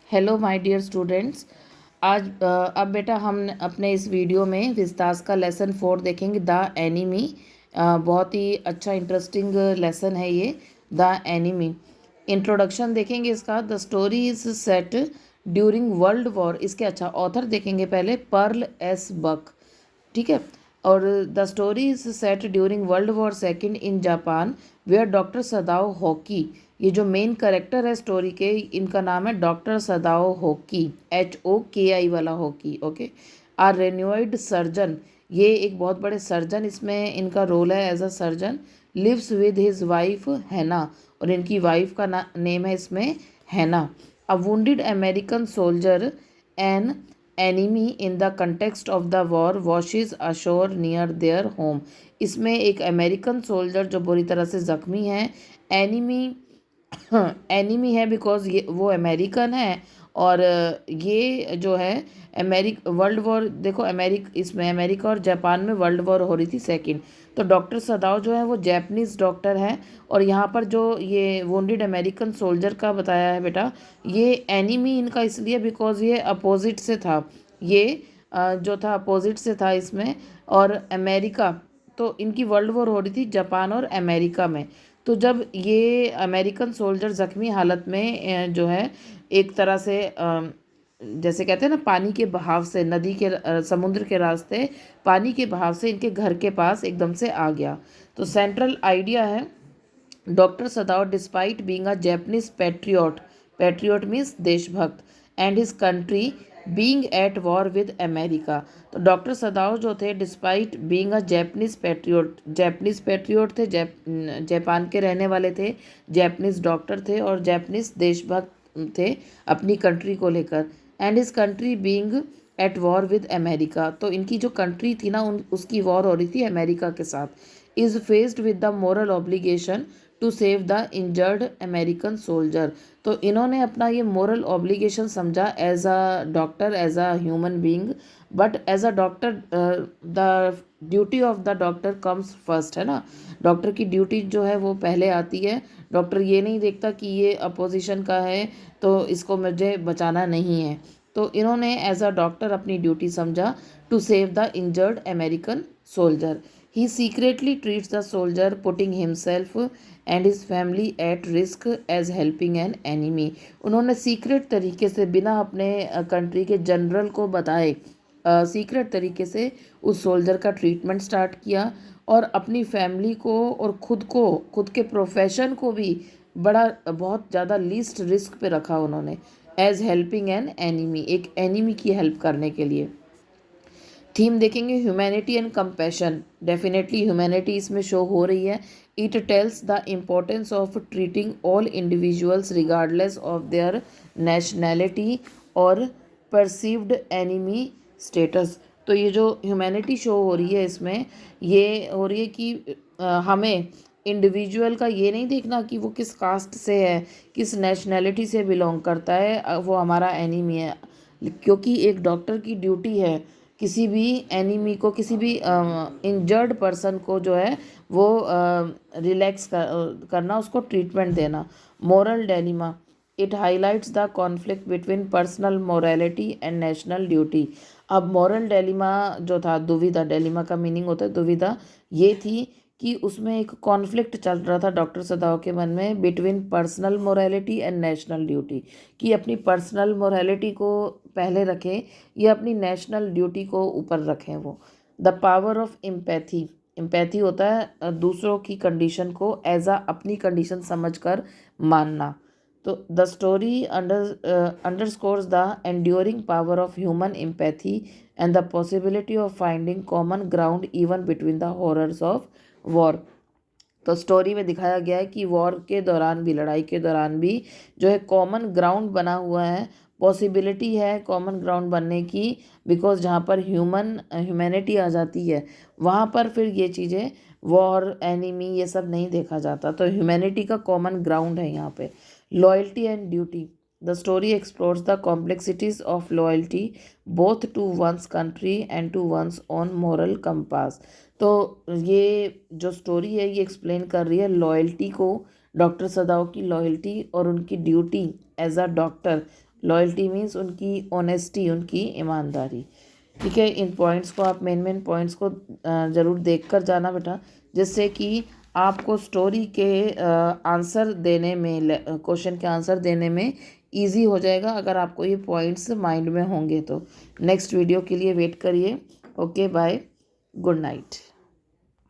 Hello my dear students. आज अब बेटा हम अपने इस वीडियो में विस्तास का लेसन 4 देखेंगे, द एनिमी। बहुत ही अच्छा इंटरेस्टिंग लेसन है ये, द एनिमी। इंट्रोडक्शन देखेंगे इसका। The story is set during world war. इसके अच्छा ऑथर देखेंगे पहले, पर्ल एस बक। ठीक है। और the story is set during world war second in Japan, where doctor Sadao Hoki, ये जो मेन करेक्टर है स्टोरी के, इनका नाम है डॉक्टर सदाओ होकी, HOKI वाला Hoki. Okay. Are renowned surgeon, ये एक बहुत बड़े सर्जन, इसमें इनका रोल है as a surgeon. Lives with his wife Hana, और इनकी वाइफ का नेम है इसमें Hana. A wounded American soldier an enemy in the context of the war washes ashore near their home. इसमें एक अमेरिकन सोल्जर जो बुरी तरह से ज़ख्मी है, एनिमी एनिमी है बिकॉज ये वो अमेरिकन है। और ये जो है वर्ल्ड वॉर, देखो इसमें अमेरिका और जापान में वर्ल्ड वॉर हो रही थी सेकंड। तो डॉक्टर सदाओ जो है वो जैपनीज डॉक्टर है। और यहाँ पर जो ये वोंडेड अमेरिकन सोल्जर का बताया है बेटा, ये एनिमी इनका इसलिए बिकॉज ये अपोजिट से था। ये जो था अपोजिट से था इसमें। और अमेरिका, तो इनकी वर्ल्ड वॉर हो रही थी जापान और अमेरिका में। तो जब ये अमेरिकन सोल्जर ज़ख्मी हालत में जो है एक तरह से जैसे कहते हैं ना, पानी के बहाव से, नदी के समुद्र के रास्ते पानी के बहाव से इनके घर के पास एकदम से आ गया। तो सेंट्रल आइडिया है, doctor Sadao despite being a Japanese patriot, patriot means देशभक्त, and his country being at war with America. तो डॉक्टर सदाओ जो थे despite being a Japanese patriot, Japanese patriot थे, जापान के रहने वाले थे, जैपनीज डॉक्टर थे और जैपनीज देशभक्त थे अपनी कंट्री को लेकर। And his country being at war with America, तो इनकी जो कंट्री थी ना उसकी वॉर हो रही थी अमेरिका के साथ। Is faced with the moral obligation to save the injured American soldier. तो इन्होंने अपना ये मोरल ऑब्लिगेशन समझा as a doctor, as a human being. But as a doctor the duty of the doctor comes first, है ना। Doctor की duty जो है वो पहले आती है। डॉक्टर ये नहीं देखता कि ये अपोजिशन का है तो इसको मुझे बचाना नहीं है। तो इन्होंने एज अ डॉक्टर अपनी ड्यूटी समझा to save the injured American soldier. He secretly treats the soldier putting himself and his family at risk as helping an enemy. उन्होंने सीक्रेट तरीके से, बिना अपने कंट्री के जनरल को बताए, सीक्रेट तरीके से उस सोल्जर का ट्रीटमेंट स्टार्ट किया। और अपनी फैमिली को और खुद को, खुद के प्रोफेशन को भी बड़ा बहुत ज़्यादा लीस्ट रिस्क पे रखा उन्होंने, एज हेल्पिंग एन एनिमी, एक एनिमी की हेल्प करने के लिए। थीम देखेंगे humanity and compassion. Definitely humanity इसमें शो हो रही है। It tells the importance of treating all individuals regardless of their nationality और परसीव्ड एनिमी स्टेटस। तो ये जो ह्यूमैनिटी शो हो रही है इसमें, ये हो रही है कि हमें इंडिविजुअल का ये नहीं देखना कि वो किस कास्ट से है, किस नेशनैलिटी से बिलोंग करता है, वो हमारा एनिमी है। क्योंकि एक डॉक्टर की ड्यूटी है किसी भी एनिमी को, किसी भी इंजर्ड पर्सन को जो है वो रिलैक्स करना, उसको ट्रीटमेंट देना। Moral dilemma, it highlights the conflict between personal morality and national duty. अब मॉरल डेलिमा जो था, दुविधा, डेलिमा का मीनिंग होता है दुविधा, ये थी कि उसमें एक कॉन्फ्लिक्ट चल रहा था डॉक्टर सदाओ के मन में between personal morality and national duty, कि अपनी पर्सनल मोरालिटी को पहले रखें या अपनी नेशनल ड्यूटी को ऊपर रखें वो। The power of empathy, empathy होता है दूसरों की कंडीशन को एज अ अपनी कंडीशन समझकर मानना। तो the story underscores the enduring power of human empathy and the possibility of finding common ground even between the horrors of war. तो स्टोरी में दिखाया गया है कि वॉर के दौरान भी, लड़ाई के दौरान भी जो है कॉमन ग्राउंड बना हुआ है, पॉसिबिलिटी है कॉमन ग्राउंड बनने की। बिकॉज जहाँ पर ह्यूमैनिटी आ जाती है वहाँ पर फिर ये चीज़ें, वॉर, एनिमी, ये सब नहीं देखा जाता। तो ह्यूमैनिटी का कॉमन ग्राउंड है यहाँ पे। Loyalty and duty, the story explores the complexities of loyalty both to one's country and to one's own moral compass. तो ये जो स्टोरी है ये एक्सप्लेन कर रही है लॉयल्टी को, डॉक्टर सदाओ की लॉयल्टी और उनकी duty as a doctor. Loyalty means उनकी ऑनेस्टी, उनकी ईमानदारी। ठीक है, इन पॉइंट्स को आप मेन पॉइंट्स को ज़रूर देख कर जाना बेटा, जिससे कि आपको स्टोरी के आंसर देने में, क्वेश्चन के आंसर देने में इजी हो जाएगा अगर आपको ये पॉइंट्स माइंड में होंगे तो। नेक्स्ट वीडियो के लिए वेट करिए। Okay bye, good night.